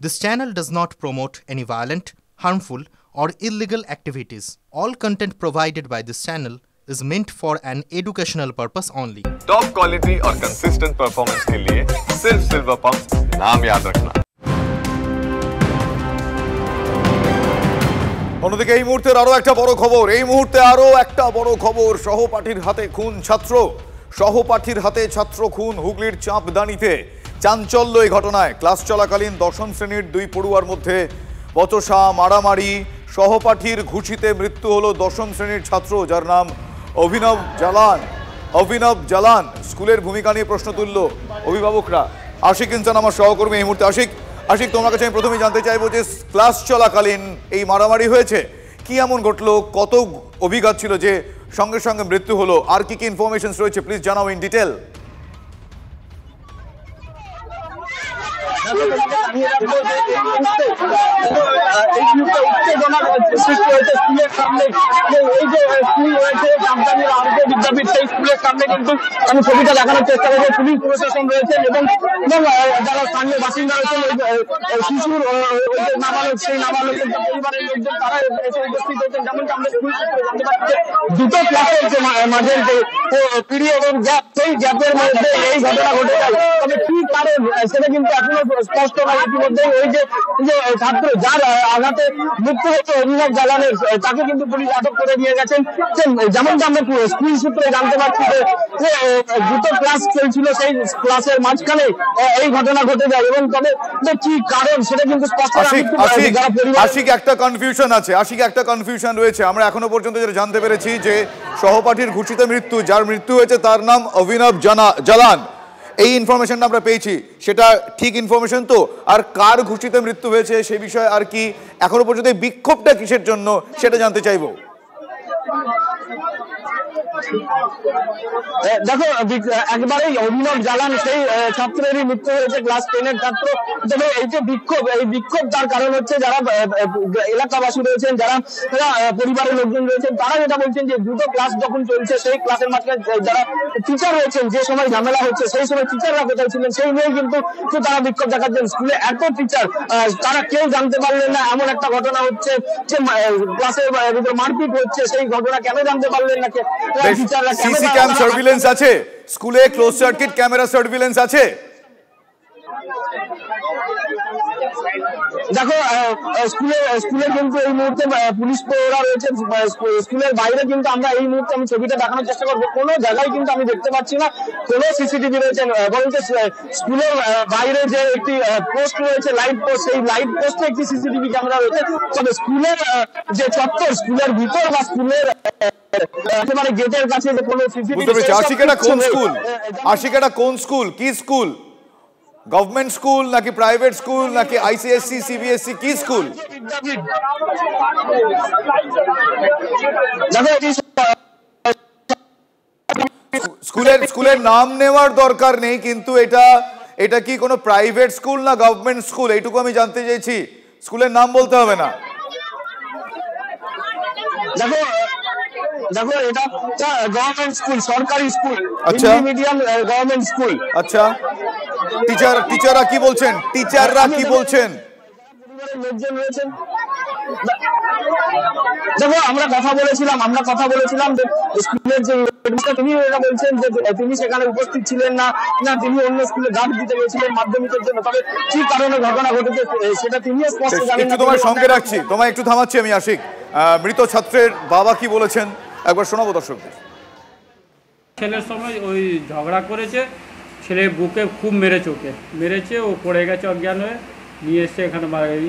This channel does not promote any violent, harmful, or illegal activities. All content provided by this channel is meant for an educational purpose only. Top quality और consistent performance के लिए सिर्फ silver pump नाम याद रखना। অন্যদিকে এই মুহূর্তের আরো একটা বড় খবর সহপাঠীর হাতে খুন ছাত্র সহপাঠীর হাতে ছাত্র খুন হুগলির চাঁপদানিতে চাঞ্চল্য এই ঘটনায় ক্লাস চলাকালীন দশম শ্রেণীর দুই পড়ুয়ার মধ্যে বচসা মারামারি সহপাঠীর ঘুষিতে মৃত্যু হলো দশম শ্রেণীর ছাত্র যার নাম অভিনব জালান স্কুলের ভূমিকা নিয়ে প্রশ্ন তুলল অভিভাবকরা আশিক ইনসান আমার সহকর্মী এই মুহূর্তে আশিক তোমার কাছে আমি প্রথমেই জানতে চাইবো যে ক্লাস চলাকালীন এই মারামারি হয়েছে কি এমন ঘটলো কত অভিঘাত ছিল যে সঙ্গে সঙ্গে মৃত্যু হলো আর কি কি ইনফরমেশন রয়েছে প্লিজ জানাও ইন ডিটেল বিদ্যাপীঠ সেই স্কুলের সামনে কিন্তু আমি ছবিটা দেখানোর চেষ্টা করবো পুলিশ প্রশাসন রয়েছেন এবং যারা স্থানীয় বাসিন্দা রয়েছেন শিশুর নাবালক সেই নাবালকের পরিবারের লোকজন তারা এসে উপস্থিত হয়েছেন যেমনটা আমরা স্কুল সূত্রে জানতে পারছি দুটো ক্লাসের যে মাঝের যে পিড়ি এবং গ্যাপ সেই গ্যাপের মধ্যে এই ঘটনা ঘটে যায় তবে কি কারণ সেটা কিন্তু এখনো স্পষ্ট নয় ইতিমধ্যে ওই যে ছাত্র যার আঘাতে মৃত্যু হচ্ছে অভিনব জালানের তাকে কিন্তু পুলিশ আটক করে নিয়ে গেছেন যেমনটা আমরা স্কুল সূত্রে জানতে পারছি যে দুটো ক্লাস চলছিল সেই ক্লাসের মাঝখানে এই ঘটনা ঘটে যায় এবং তবে কি কারণ সেটা কিন্তু স্পষ্ট আশিক একটা কনফিউশন রয়েছে আমরা এখনো পর্যন্ত যেটা জানতে পেরেছি যে সহপাঠীর ঘুষিতে মৃত্যু যার মৃত্যু হয়েছে তার নাম অভিনব জালান এই ইনফরমেশনটা আমরা পেয়েছি সেটা ঠিক ইনফরমেশন তো আর কার ঘুষিতে মৃত্যু হয়েছে সেই বিষয়ে আর কি এখনো পর্যন্ত বিক্ষোভটা কিসের জন্য সেটা জানতে চাইবো দেখো একবারেই অভিনব জালান সেই ছাত্রেরই মৃত্যু হয়েছে ক্লাস 10-এর ছাত্র তবে এই যে বিক্ষোভ তার কারণ হচ্ছে যারা এলাকাবাসী রয়েছেন যারা পরিবারের লোকজন রয়েছেন তারা যেটা বলছেন যে দুটো ক্লাস যখন চলছে সেই ক্লাসের মাঝখানে যারা টিচার রয়েছেন যে সময় ঝামেলা হচ্ছে সেই সময় টিচাররা কোথায় ছিলেন সেই নিয়ে কিন্তু তারা বিক্ষোভ দেখাচ্ছেন স্কুলে এত টিচার তারা কেউ জানতে পারলেন না এমন একটা ঘটনা হচ্ছে যে ক্লাসের ভিতরে মারপিট হচ্ছে সেই ঘটনা কেন জানতে পারলেন না সিসি ক্যাম সার্ভিলেন্স আছে স্কুলে ক্লোজ সার্কিট ক্যামেরা সার্ভিলেন্স আছে দেখো স্কুলে কিন্তু এই মুহূর্তে পুলিশ প্রহরা রয়েছে স্কুলের বাইরে কিন্তু আমরা এই মুহূর্তে আমি ছবিটা দেখানোর চেষ্টা করবো কোনো জায়গায় কিন্তু আমি দেখতে পাচ্ছি না কোনো সিসিটিভি রয়েছে বরঞ্চ স্কুলের বাইরে যে একটি পোস্ট রয়েছে লাইট পোস্ট সেই লাইট পোস্টে একটি সিসিটিভি ক্যামেরা রয়েছে তবে স্কুলের যে চত্বর স্কুলের ভিতর বা স্কুলের একেবারে গেটের কাছে যে কোনো সিসিটিভি আশিকাটা কোন স্কুল কি স্কুল গভর্নমেন্ট স্কুল নাকি প্রাইভেট স্কুল নাকি আইসিএসসি সিবিএসসি কি স্কুল স্কুলের নাম নেওয়ার দরকার নেই কিন্তু এটা কি কোনো প্রাইভেট স্কুল না গভর্নমেন্ট স্কুল এইটুকু আমি জানতে চাইছি স্কুলের নাম বলতে হবে না দেখো এটা গভর্নমেন্ট স্কুল সরকারি স্কুল মিডিয়াম গভর্নমেন্ট স্কুল আচ্ছা টিচাররা কি বলছেন লোকজন রয়েছেন দেখো আমরা কথা বলেছিলাম যে স্কুলের যে তিনি এটা বলছেন যে তিনি সেখানে উপস্থিত ছিলেন না তিনি অন্য স্কুলে গার্ড দিতে গেছিলেন মাধ্যমিকের জন্য তবে কি কারণে ঘটনা ঘটেছে সেটা তিনি স্পষ্ট জানেন একটু তোমার সঙ্গে রাখছি তোমায় একটু থামাচ্ছি আমি আশিক মৃত ছাত্রের বাবা কি বলেছেন একবার শোনাবো দর্শকদের ছেলের সময় ওই ঝগড়া করেছে ছেলে বুকে খুব মেরেছে ও পড়ে গেছে অজ্ঞান হয়ে নিয়ে এসে এখানে মারা গেছে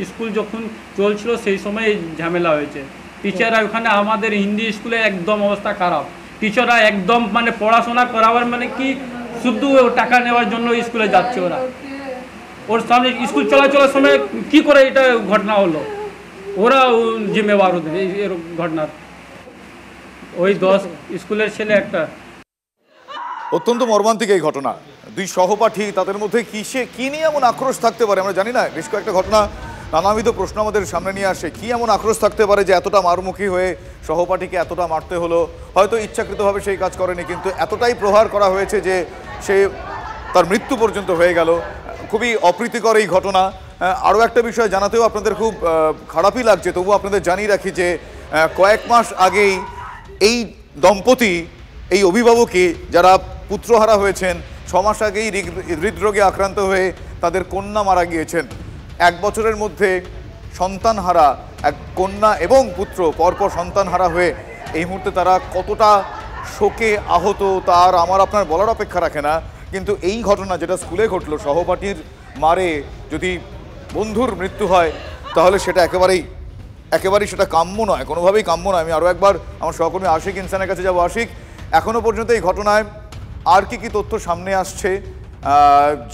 স্কুল যখন চলছিল সেই সময় এই ঝামেলা হয়েছে টিচাররা ওখানে আমাদের হিন্দি স্কুলে একদম অবস্থা খারাপ টিচাররা একদম মানে পড়াশোনা করাবার মানে কি শুধু টাকা নেওয়ার জন্য স্কুলে যাচ্ছে ওর সামনে স্কুল চলাচলের সময় কি করে এটা ঘটনা হলো ওরা জিম্মেবার ওদের এই ঘটনার ওই 10 স্কুলের ছেলে একটা অত্যন্ত মর্মান্তিক এই ঘটনা দুই সহপাঠী তাদের মধ্যে কি নিয়ে এমন আক্রোশ থাকতে পারে আমরা জানি না বেশ কয়েকটা ঘটনা নানাবিধ প্রশ্ন আমাদের সামনে নিয়ে আসে কি এমন আক্রোশ থাকতে পারে যে এতটা মারমুখী হয়ে সহপাঠীকে এতটা মারতে হলো হয়তো ইচ্ছাকৃতভাবে সেই কাজ করেনি কিন্তু এতটাই প্রহার করা হয়েছে যে সে তার মৃত্যু পর্যন্ত হয়ে গেল খুবই অপ্রীতিকর এই ঘটনা। আরও একটা বিষয় জানাতেও আপনাদের খুব খারাপই লাগছে, তবু আপনাদের জানিয়ে রাখি যে কয়েক মাস আগেই এই দম্পতি, এই অভিভাবকই যারা পুত্রহারা হয়েছেন, 6 মাস আগেই হৃদরোগে আক্রান্ত হয়ে তাদের কন্যা মারা গিয়েছেন। 1 বছরের মধ্যে সন্তানহারা এক কন্যা এবং পুত্র পরপর সন্তানহারা হয়ে এই মুহূর্তে তারা কতটা শোকে আহত তার আমার আপনার বলার অপেক্ষা রাখে না। কিন্তু এই ঘটনা যেটা স্কুলে ঘটলো, সহপাঠীর মারে যদি বন্ধুর মৃত্যু হয় তাহলে সেটা একেবারেই সেটা কাম্য নয়, কোনোভাবেই কাম্য নয়। আমি আরও একবার আমার সহকর্মী আশিক ইনসানের কাছে যাবো। আশিক, এখনও পর্যন্ত এই ঘটনায় আর কি কি তথ্য সামনে আসছে?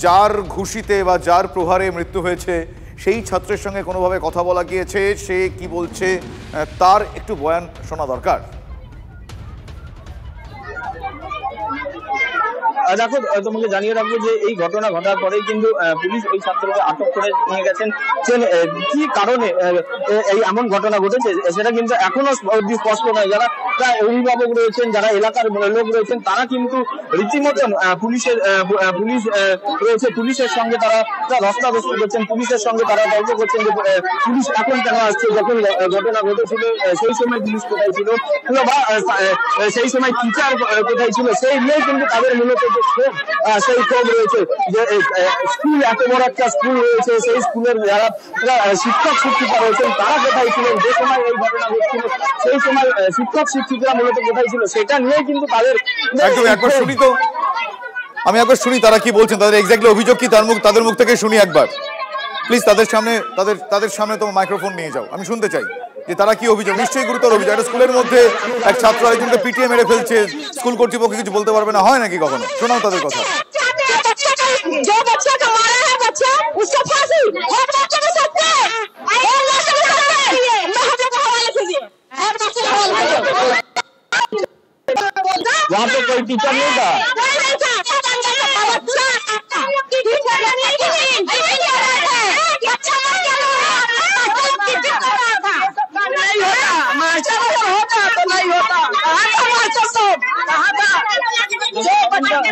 যার ঘুষিতে বা যার প্রহারে মৃত্যু হয়েছে সেই ছাত্রের সঙ্গে কোনোভাবে কথা বলা গিয়েছে? সে কি বলছে তার একটু বয়ান শোনা দরকার। দেখো, তোমাকে জানিয়ে রাখবো যে এই ঘটনা ঘটার পরেই কিন্তু পুলিশ ওই ছাত্রকে আটক করে নিয়ে গেছেন। কি কারণে এই এমন ঘটনা ঘটেছে সেটা কিন্তু এখনো স্পষ্ট নয়। যারা অভিভাবক রয়েছেন, যারা এলাকার লোক রয়েছেন, তারা কিন্তু রীতিমতন পুলিশ রয়েছে, পুলিশের সঙ্গে তারা ধস্তাধস্তি করছেন, পুলিশের সঙ্গে তারা গল্প করছেন যে পুলিশ এখন কেন আসছে, যখন ঘটনা ঘটেছিল সেই সময় পুলিশ কোথায় ছিল বা সেই সময় টিচার কোথায় ছিল, সেই নিয়ে কিন্তু তাদের মূলত সেই ক্ষোভ রয়েছে যে স্কুল, এত বড় একটা স্কুল রয়েছে, সেই স্কুলের যারা শিক্ষক শিক্ষিকা রয়েছেন তারা কোথায় ছিলেন যে সময় এই ঘটনা ঘটছিল, সেই সময় শিক্ষক শিক্ষিকা মূলত কোথায় ছিল, সেটা নিয়ে কিন্তু তাদের আমি একবার শুনি তারা কি বলছেন, তাদের এক্স্যাক্টলি অভিযোগ কি তাদের মুখ থেকে শুনি একবার প্লিজ। তাদের সামনে তোমার মাইক্রোফোন নিয়ে যাও, আমি শুনতে চাই যে তারা কি অভিযোগ। নিশ্চয়ই গুরুতর অভিযোগ। একটা স্কুলের মধ্যে এক ছাত্র আরেকজনকে পিটিয়ে মেরে ফেলছে, স্কুল কর্তৃপক্ষ কিছু বলতে পারবে না, হয় নাকি কখনো? শোনাও তাদের কথা। वहाँ पे कोई टीचर नहीं था।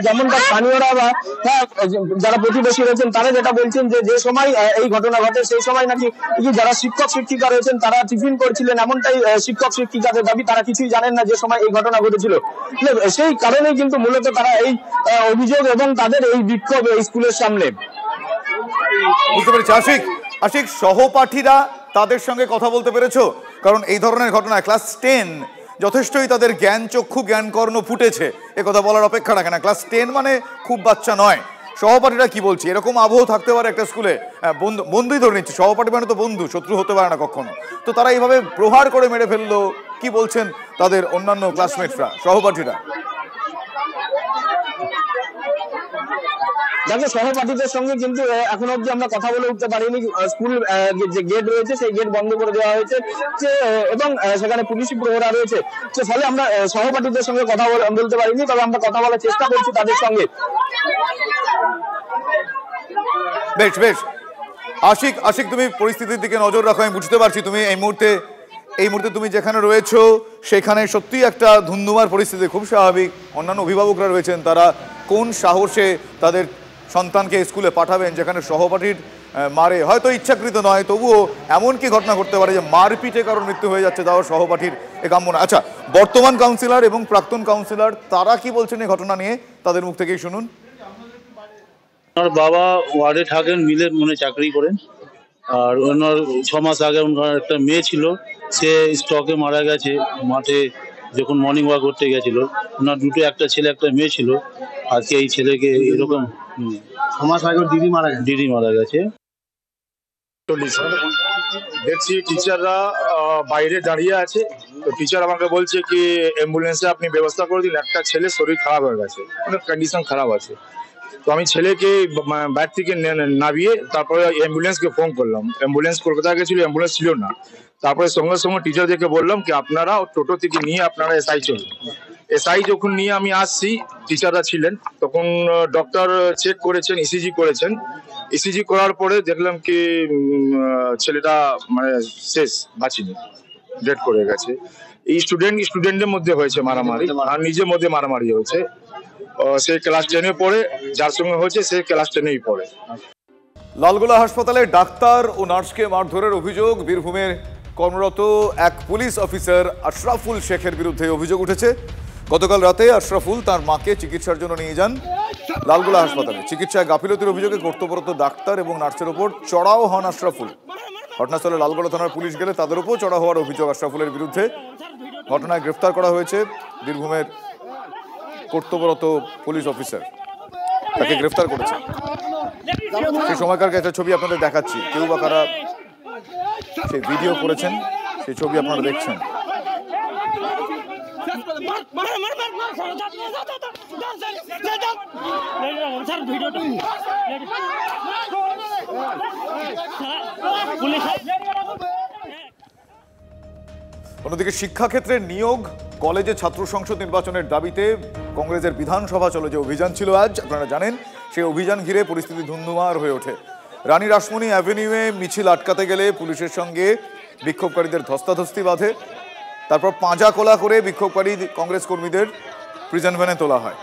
যেমনটা স্থানীয়রা বা যারা প্রতিবেশী রয়েছেন তারা যেটা বলছেন যে সময় এই ঘটনা ঘটে সেই সময় নাকি যারা শিক্ষক শিক্ষিকা রয়েছেন তারা টিফিন করছিলেন, এমনটাই শিক্ষক শিক্ষিকাদের দাবি। তারা কিছুই জানেন না যে সময় এই ঘটনা ঘটেছিল। সেই কারণেই কিন্তু মূলত তারা এই অভিযোগ এবং তাদের এই বিক্ষোভ এই স্কুলের সামনে। বুঝতে পেরেছি। আশিক, সহপাঠীরা তাদের সঙ্গে কথা বলতে পেরেছো? কারণ এই ধরনের ঘটনায় ক্লাস 10 যথেষ্টই তাদের জ্ঞান চক্ষু জ্ঞান কর্ণ ফুটেছে, এ কথা বলার অপেক্ষা রাখে না। ক্লাস 10 মানে খুব বাচ্চা নয়। সহপাঠীরা কি বলছে? এরকম আবহ থাকতে পারে একটা স্কুলে, বন্ধুই ধরে নিচ্ছে, সহপাঠী মানে তো বন্ধু, শত্রু হতে পারে না কখনো। তো তারা এইভাবে প্রহার করে মেরে ফেললো, কি বলছেন তাদের অন্যান্য ক্লাসমেটরা, সহপাঠীরা? দেখো, সহপাঠীদের সঙ্গে কিন্তু এখন অব্দি আমরা কথা বলে উঠতে পারিনি। স্কুল যে গেট রয়েছে সেই গেট বন্ধ করে দেওয়া হয়েছে এবং সেখানে পুলিশি প্রহরা রয়েছে, ফলে আমরা সহপাঠীদের সঙ্গে কথা বলতে পারিনি। তবে আমরা কথা বলার চেষ্টা করছি তাদের সঙ্গে। বেশ আশিক, তুমি পরিস্থিতির দিকে নজর রাখো। আমি বুঝতে পারছি তুমি এই মুহূর্তে তুমি যেখানে রয়েছো সেখানে সত্যি একটা ধুন্ধুমার পরিস্থিতি, খুব স্বাভাবিক। অন্যান্য অভিভাবকরা রয়েছেন, তারা কোন সাহসে তাদের সন্তানকে স্কুলে পাঠাবেন যেখানে সহপাঠীর মারে, হয়তো ইচ্ছাকৃত নয়, তবুও এমন কি ঘটনা ঘটতে পারে যে মারপিটে কারোর মৃত্যু হয়ে যাচ্ছে, তাও সহপাঠীর এ কাম্য না। আচ্ছা, বর্তমান কাউন্সিলর এবং প্রাক্তন কাউন্সিলর তারা কি বলছেন এই ঘটনা নিয়ে, তাদের মুখ থেকেই শুনুন। ওনার বাবা ওয়ার্ডে থাকেন, মিলে চাকরি করেন। আর ওনার 6 মাস আগে ওনার একটা মেয়ে ছিল, সে স্ট্রোকে মারা গেছে মাঠে যখন মর্নিং ওয়াক করতে গেছিল। ওনার দুটো, একটা ছেলে একটা মেয়ে ছিল। আজকে এই ছেলেকে এরকম 6 মাস আগে দিদি মারা গেছে। দেখছি টিচাররা বাইরে দাঁড়িয়ে আছে, তো টিচার আমাকে বলছে কি অ্যাম্বুলেন্সে আপনি ব্যবস্থা করে দিন, একটা ছেলে শরীর খারাপ হয়ে গেছে, অনেক কন্ডিশন খারাপ আছে। তো আমি ছেলেকে বাইরে থেকে নামিয়ে তারপরে অ্যাম্বুলেন্সকে ফোন করলাম। অ্যাম্বুলেন্স কলকাতা গেছিল, অ্যাম্বুলেন্স ছিল না। তারপরে সঙ্গে সঙ্গে টিচারদেরকে বললাম কি আপনারা টোটো থেকে নিয়ে আপনারা এসআই চলুন। এসআই যখন নিয়ে আমি আসছি, টিচাররা ছিলেন তখন, ডক্টর চেক করেছেন, ইসিজি করেছেন। ইসিজি করার পরে দেখলাম কি ছেলেটা শেষ, বাঁচিনি, ডেড করে গেছে। এই স্টুডেন্টের মধ্যে হয়েছে মারামারি, আর নিজের মধ্যে মারামারি হয়েছে। সে ক্লাস 10-এ পড়ে, যার সঙ্গে হয়েছে সে ক্লাস 10-এই পড়ে। লালগোলা হাসপাতালে ডাক্তার ও নার্সকে মারধরের অভিযোগ। বীরভূমের কর্মরত এক পুলিশ অফিসার আশরাফুল শেখের বিরুদ্ধে অভিযোগ উঠেছে। গতকাল রাতে আশরাফুল তার মাকে চিকিৎসার জন্য নিয়ে যান লালগোলা হাসপাতালে। চিকিৎসায় গাফিলতির অভিযোগে কর্তব্যরত ডাক্তার এবং নার্সের ওপর চড়াও হন আশরাফুল। ঘটনাস্থলে লালগোলা থানার পুলিশ গেলে তাদের উপর চড়া হওয়ার অভিযোগ আশরাফুলের বিরুদ্ধে। ঘটনায় গ্রেফতার করা হয়েছে বীরভূমের কর্তব্যরত পুলিশ অফিসার, তাকে গ্রেফতার করেছে। সেই সময়কার একটা ছবি আপনাদের দেখাচ্ছি, কেউ বা কারা সেই ভিডিও করেছেন সেই ছবি আপনারা দেখছেন। অন্যদিকে শিক্ষাক্ষেত্রে নিয়োগ, কলেজে ছাত্র সংসদ নির্বাচনের দাবিতে কংগ্রেসের বিধানসভা চলে যে অভিযান ছিল আজ, আপনারা জানেন, সেই অভিযান ঘিরে পরিস্থিতি ধুন্ধুমার হয়ে ওঠে। রানী রাসমণি অ্যাভিনিউয়ে মিছিল আটকাতে গেলে পুলিশের সঙ্গে বিক্ষোভকারীদের ধস্তাধস্তি বাধে। তারপর পাঁজা কোলা করে বিক্ষোভকারী কংগ্রেস কর্মীদের প্রিজন ভ্যানে তোলা হয়।